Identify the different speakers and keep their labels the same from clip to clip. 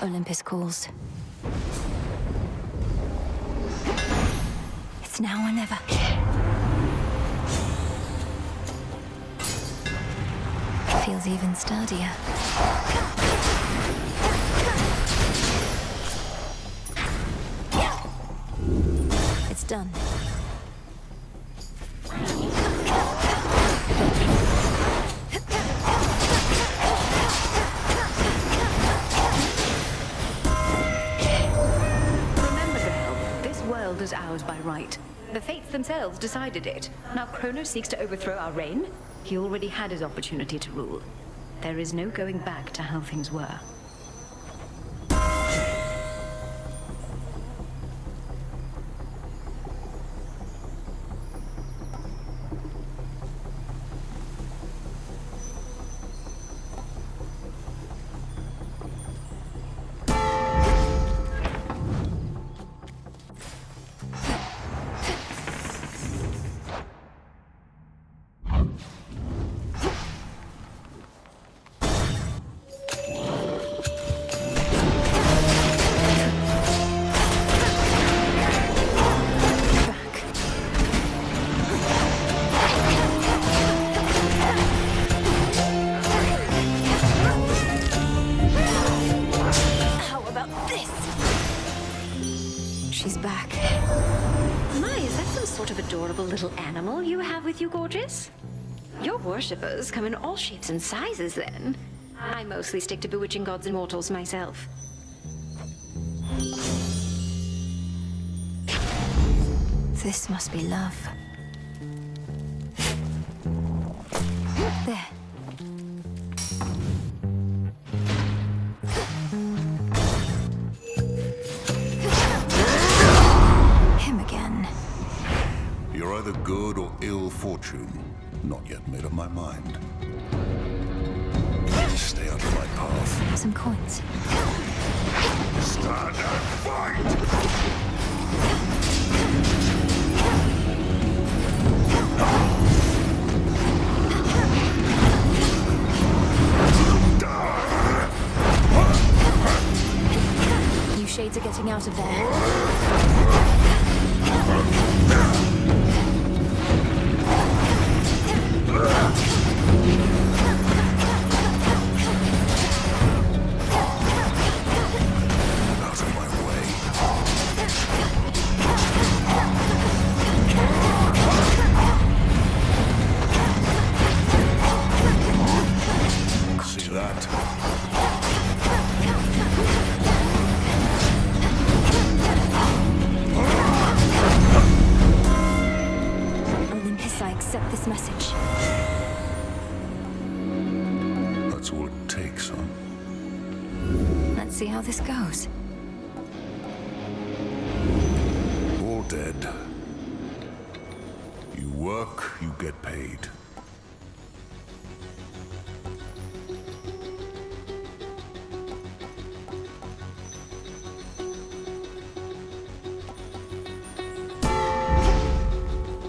Speaker 1: Olympus calls. It's now or never. It feels even sturdier. It's done.
Speaker 2: Is ours by right. The fates themselves decided it. Now Kronos seeks to overthrow our reign. He already had his opportunity to rule. There is no going back to how things were.
Speaker 1: She's back.
Speaker 2: My, is that some sort of adorable little animal you have with you, gorgeous? Your worshippers come in all shapes and sizes, then. I mostly stick to bewitching gods and mortals myself.
Speaker 1: This must be love. There. Him again.
Speaker 3: You're either good or ill fortune. Not yet made up my mind. Stay out of my path.
Speaker 1: Some coins.
Speaker 3: Stand and fight!
Speaker 1: You shades are getting out of there.
Speaker 3: Out of my way. See that?
Speaker 1: Olympus, I accept this message.
Speaker 3: That's all it takes, huh?
Speaker 1: Let's see how this goes.
Speaker 3: All dead. You work, you get paid.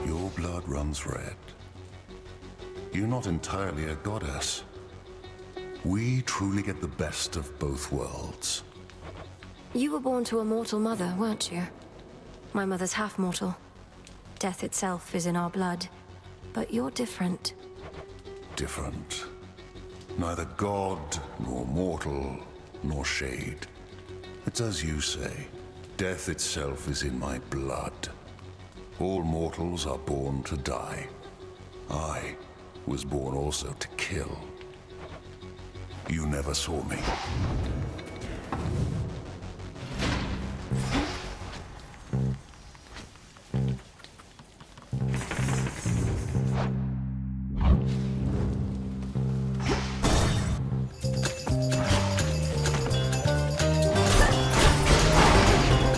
Speaker 3: Your blood runs red. You're not entirely a goddess. We truly get the best of both worlds.
Speaker 1: You were born to a mortal mother, weren't you? My mother's half-mortal. Death itself is in our blood. But you're different.
Speaker 3: Different. Neither god, nor mortal, nor shade. It's as you say. Death itself is in my blood. All mortals are born to die. I was born also to kill. You never saw me.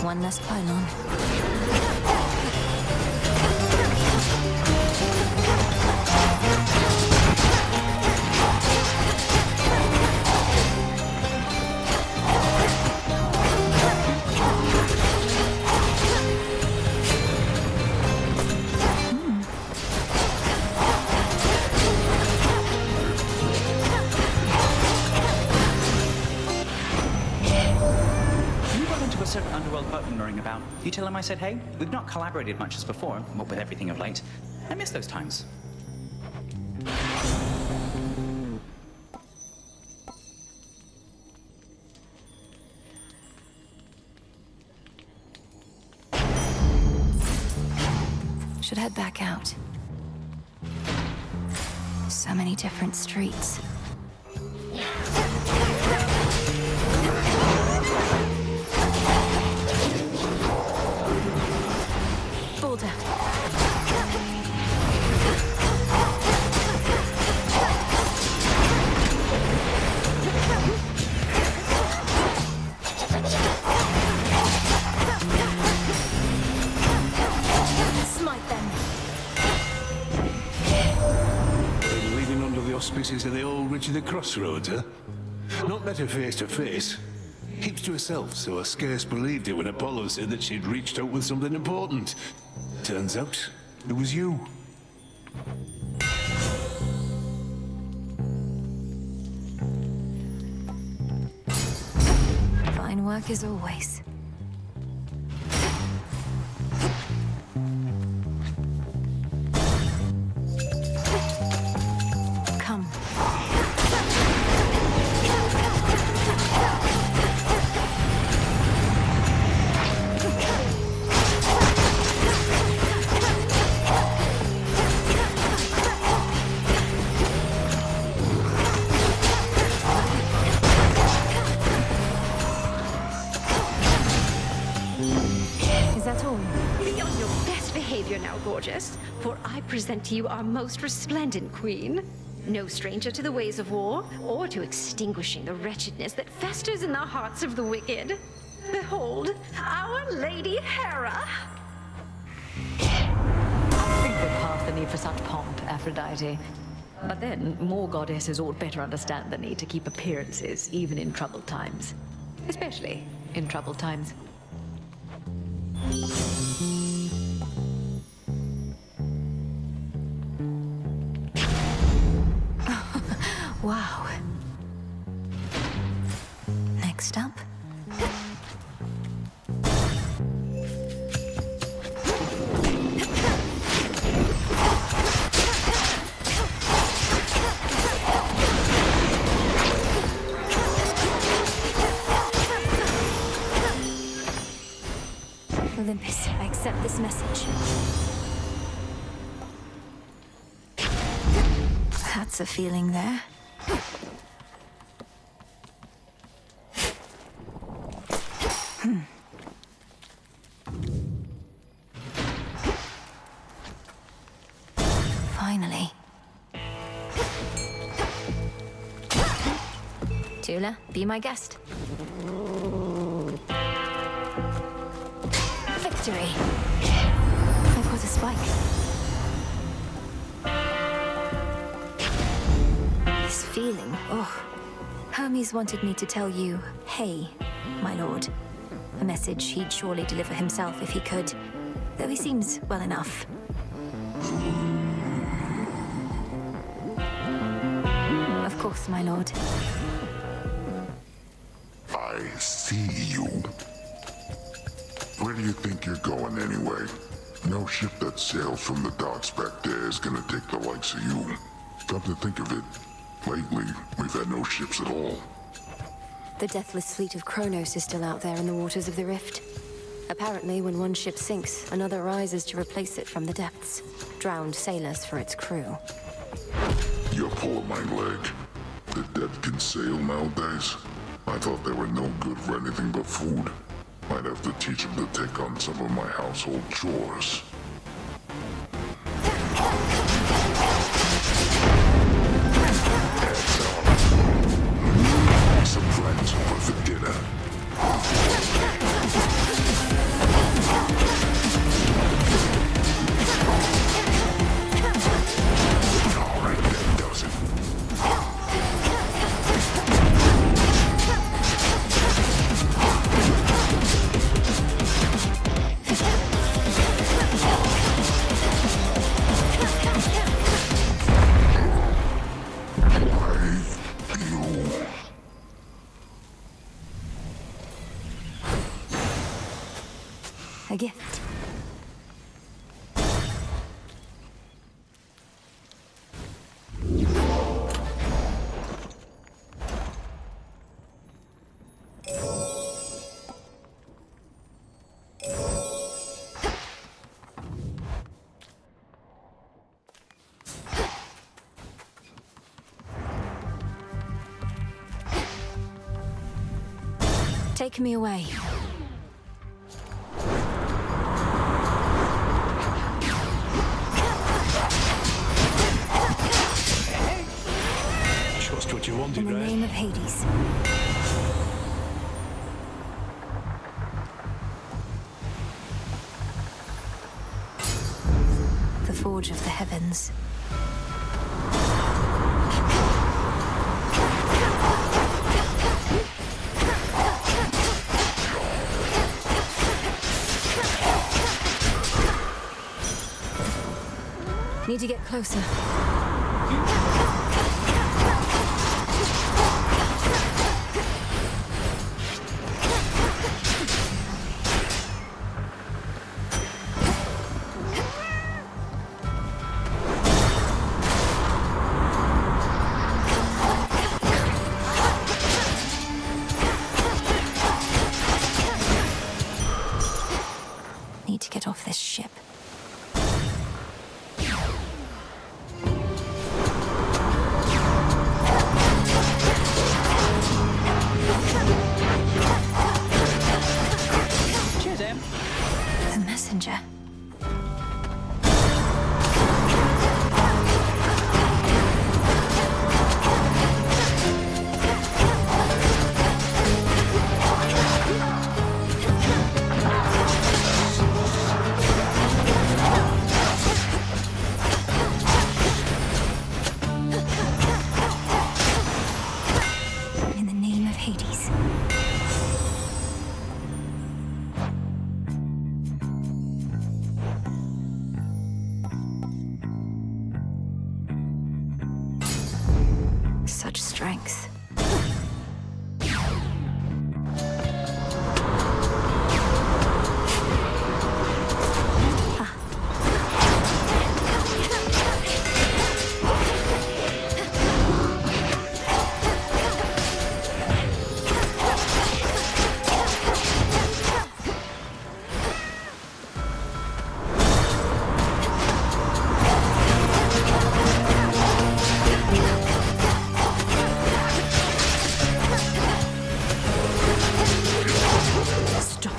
Speaker 1: One less pylon.
Speaker 4: to a certain underworld boatman luring about. You tell him I said hey? We've not collaborated much as before, what with everything of late. I miss those times.
Speaker 1: Should head back out. So many different streets. Boulder. Smite them.
Speaker 5: Leading under the auspices of the old witch of the crossroads, huh? Not met her face to face. Keeps to herself, so I scarce believed it when Apollo said that she'd reached out with something important. Turns out, it was you.
Speaker 1: Fine work as always. Come. Is that all?
Speaker 2: Be on your best behavior now, gorgeous, for I present to you our most resplendent queen. No stranger to the ways of war, or to extinguishing the wretchedness that festers in the hearts of the wicked. Behold, our Lady Hera!
Speaker 6: I think we're past the need for such pomp, Aphrodite. But then, more goddesses ought better understand the need to keep appearances, even in troubled times. Especially in troubled times.
Speaker 1: Wow. Next up. Olympus, I accept this message. That's a feeling there. Finally. Tula, be my guest. Victory. I've got a spike. This feeling, oh. Hermes wanted me to tell you, hey, my lord. A message he'd surely deliver himself if he could, though he seems well enough. Of course, my lord.
Speaker 3: I see you. Where do you think you're going anyway? No ship that sails from the docks back there is gonna take the likes of you. Come to think of it, lately, we've had no ships at all.
Speaker 1: The deathless fleet of Kronos is still out there in the waters of the Rift. Apparently, when one ship sinks, another rises to replace it from the depths. Drowned sailors for its crew.
Speaker 3: You're pulling my leg. The dead can sail nowadays. I thought they were no good for anything but food. Might have to teach them to take on some of my household chores. Some friends over for dinner. All right, that does it.
Speaker 1: a gift. Take me away.
Speaker 5: Just what you wanted,
Speaker 1: In the
Speaker 5: right?
Speaker 1: name of Hades. The forge of the heavens. Need to get closer. Need to get off this ship.
Speaker 4: Cheers, Em.
Speaker 1: The messenger. In the name of Hades. Such strength. Stop.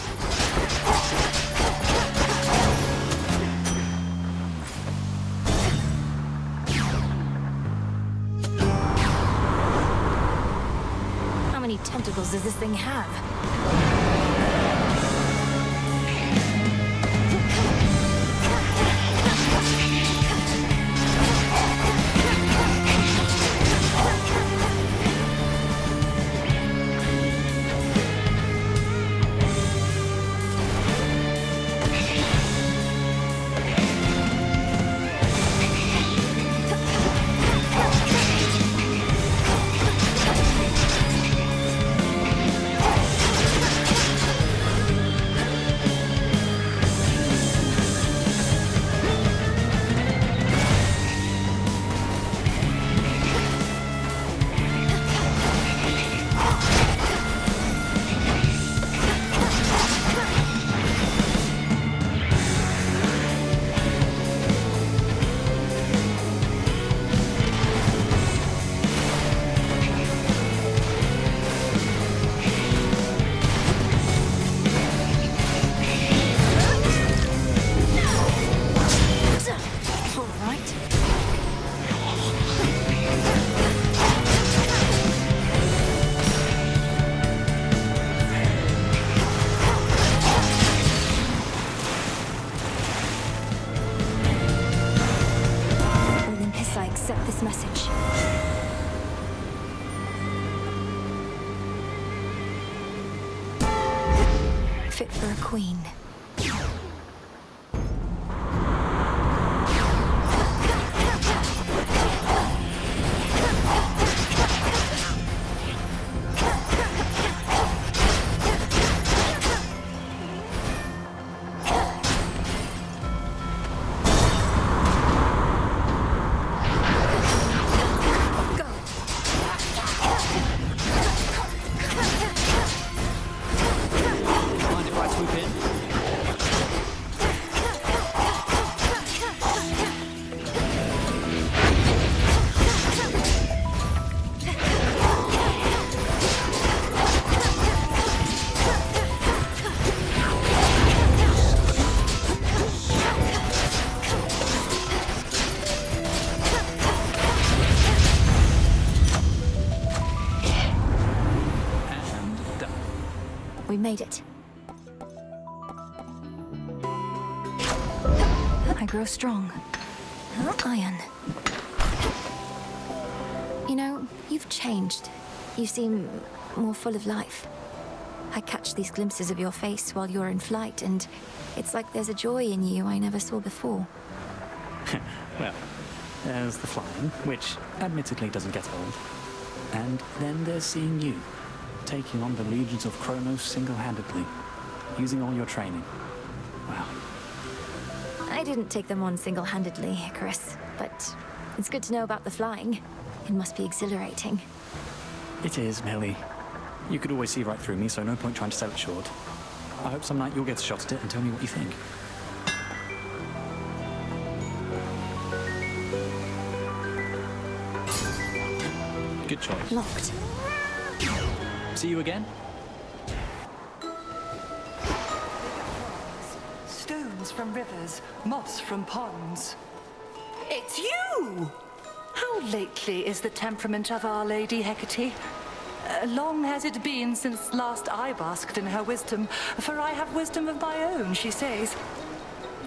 Speaker 1: How many tentacles does this thing have? All right. Olympus, I accept this message. Fit for a queen. We made it. I grow strong. Iron. You know, you've changed. You seem more full of life. I catch these glimpses of your face while you're in flight, and it's like there's a joy in you I never saw before.
Speaker 4: Well, there's the flying, which admittedly doesn't get old. And then there's seeing you, taking on the legions of Kronos single-handedly, using all your training. Wow.
Speaker 1: I didn't take them on single-handedly, Chris, but it's good to know about the flying. It must be exhilarating.
Speaker 4: It is, Millie. You could always see right through me, so no point trying to sell it short. I hope some night you'll get a shot at it and tell me what you think. Good choice.
Speaker 1: Locked.
Speaker 4: See you again?
Speaker 7: Stones from rivers, moss from ponds. It's you! How lately is the temperament of Our Lady Hecate? Long has it been since last I basked in her wisdom, for I have wisdom of my own, she says.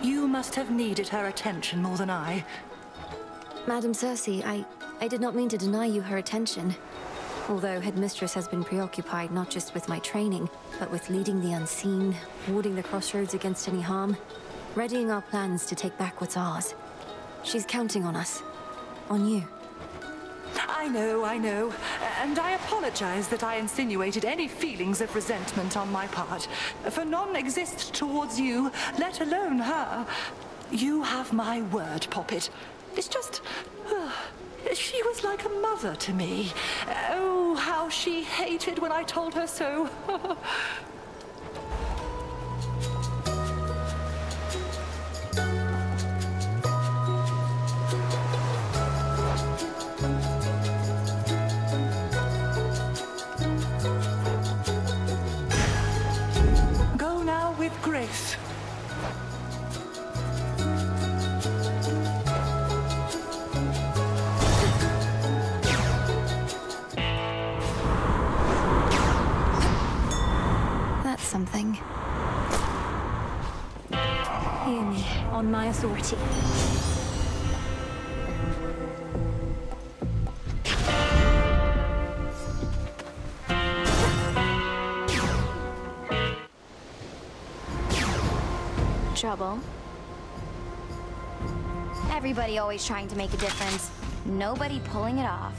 Speaker 7: You must have needed her attention more than I.
Speaker 1: Madam Circe, I did not mean to deny you her attention. Although Headmistress has been preoccupied not just with my training, but with leading the unseen, warding the crossroads against any harm, readying our plans to take back what's ours. She's counting on us. On you.
Speaker 7: I know. And I apologize that I insinuated any feelings of resentment on my part. For none exist towards you, let alone her. You have my word, Poppet. It's just... she was like a mother to me. Oh, how she hated when I told her so. Go now with grace.
Speaker 1: Something. Hear me, on my authority.
Speaker 8: Trouble. Everybody always trying to make a difference. Nobody pulling it off.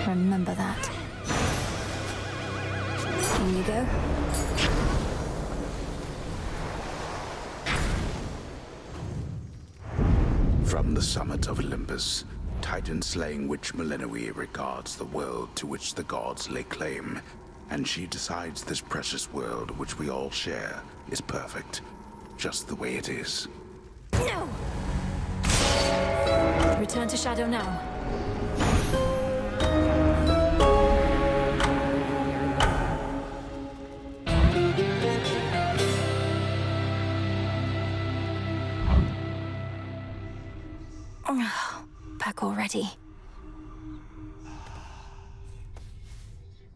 Speaker 1: Remember that. In you go.
Speaker 9: From the summit of Olympus, Titan-slaying witch Millenoi regards the world to which the gods lay claim, and she decides this precious world which we all share is perfect, just the way it is.
Speaker 1: No! Return to Shadow now. Back already.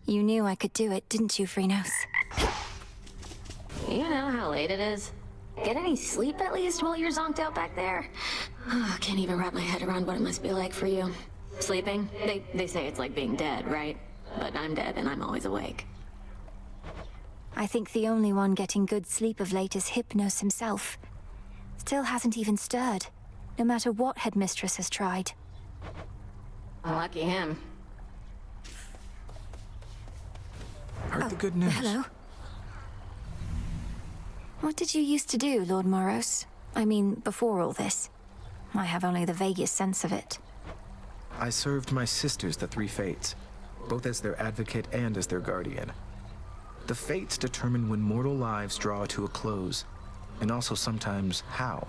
Speaker 1: You knew I could do it, didn't you, Phrynos?
Speaker 10: You know how late it is. Get any sleep at least while you're zonked out back there? Oh, can't even wrap my head around what it must be like for you. Sleeping? They say it's like being dead, right? But I'm dead and I'm always awake.
Speaker 1: I think the only one getting good sleep of late is Hypnos himself. Still hasn't even stirred, no matter what Headmistress has tried.
Speaker 10: Lucky him.
Speaker 11: Heard the good news.
Speaker 1: Hello? What did you used to do, Lord Moros? I mean, before all this. I have only the vaguest sense of it.
Speaker 11: I served my sisters, the Three Fates, both as their advocate and as their guardian. The Fates determine when mortal lives draw to a close, and also sometimes how.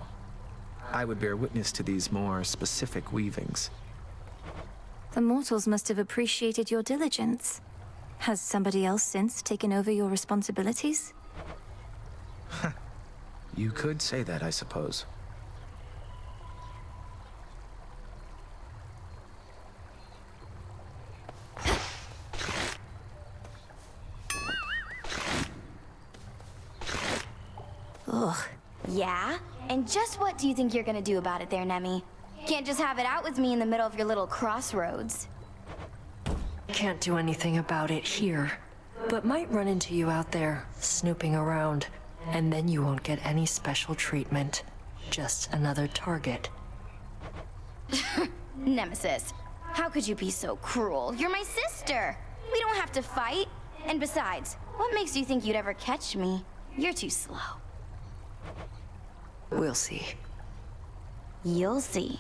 Speaker 11: I would bear witness to these more specific weavings.
Speaker 1: The mortals must have appreciated your diligence. Has somebody else since taken over your responsibilities?
Speaker 11: You could say that, I suppose.
Speaker 1: Ugh.
Speaker 8: Yeah? And just what do you think you're gonna do about it there, Nemi? Can't just have it out with me in the middle of your little crossroads.
Speaker 12: Can't do anything about it here, but might run into you out there, snooping around, and then you won't get any special treatment. Just another target.
Speaker 8: Nemesis, how could you be so cruel? You're my sister! We don't have to fight. And besides, what makes you think you'd ever catch me? You're too slow.
Speaker 12: We'll see.
Speaker 8: You'll see.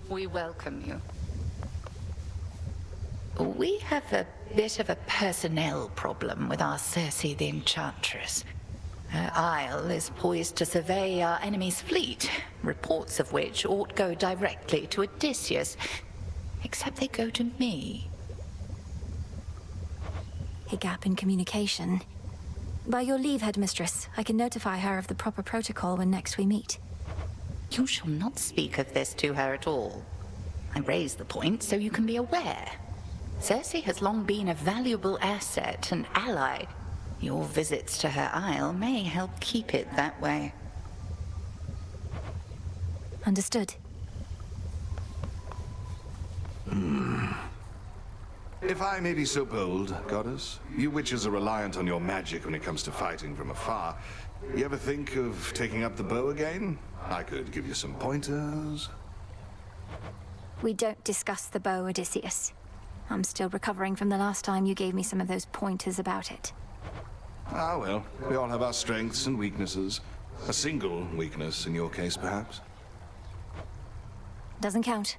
Speaker 13: We welcome you. We have a bit of a personnel problem with our Circe the Enchantress. Her isle is poised to survey our enemy's fleet, reports of which ought go directly to Odysseus, except they go to me.
Speaker 1: A gap in communication. By your leave, Headmistress, I can notify her of the proper protocol when next we meet.
Speaker 13: You shall not speak of this to her at all. I raise the point so you can be aware. Circe has long been a valuable asset and ally. Your visits to her isle may help keep it that way.
Speaker 1: Understood.
Speaker 14: If I may be so bold, Goddess, you witches are reliant on your magic when it comes to fighting from afar. You ever think of taking up the bow again? I could give you some pointers.
Speaker 1: We don't discuss the bow, Odysseus. I'm still recovering from the last time you gave me some of those pointers about it.
Speaker 14: Ah, well, we all have our strengths and weaknesses. A single weakness in your case, perhaps.
Speaker 1: Doesn't count.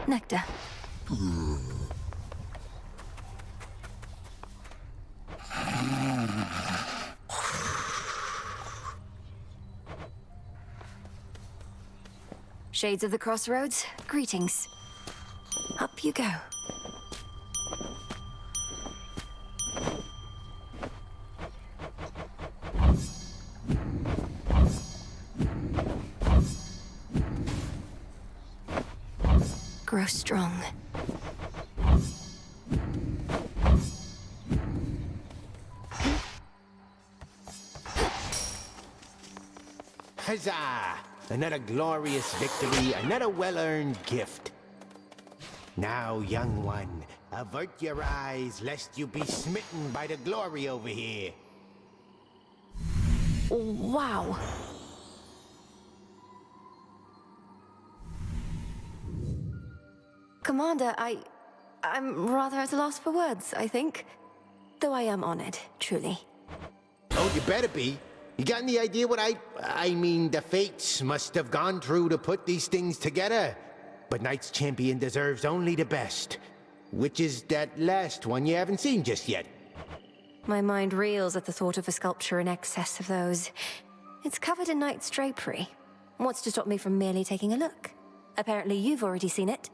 Speaker 1: Nectar. Shades of the Crossroads, greetings. Up you go. Grow strong.
Speaker 15: Huzzah! Another glorious victory, another well-earned gift. Now, young one, avert your eyes lest you be smitten by the glory over here.
Speaker 1: Wow. Commander, I'm rather at a loss for words, I think. Though I am honored, truly.
Speaker 15: Oh, you better be. You got any idea what I mean, the Fates must have gone through to put these things together. But Knight's Champion deserves only the best. Which is that last one you haven't seen just yet.
Speaker 1: My mind reels at the thought of a sculpture in excess of those. It's covered in knight's drapery. What's to stop me from merely taking a look? Apparently you've already seen it.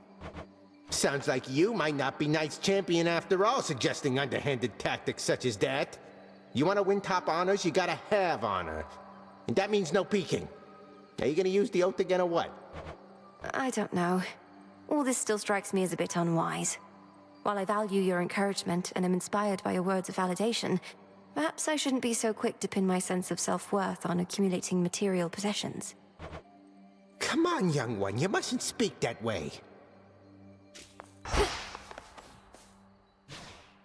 Speaker 15: Sounds like you might not be Knight's Champion after all, suggesting underhanded tactics such as that. You want to win top honors, you gotta have honor. And that means no peeking. Are you gonna use the oath again or what?
Speaker 1: I don't know. All this still strikes me as a bit unwise. While I value your encouragement and am inspired by your words of validation, perhaps I shouldn't be so quick to pin my sense of self-worth on accumulating material possessions.
Speaker 15: Come on, young one, you mustn't speak that way.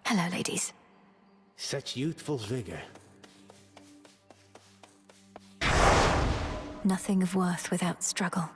Speaker 1: Hello, ladies.
Speaker 15: Such youthful vigor.
Speaker 1: Nothing of worth without struggle.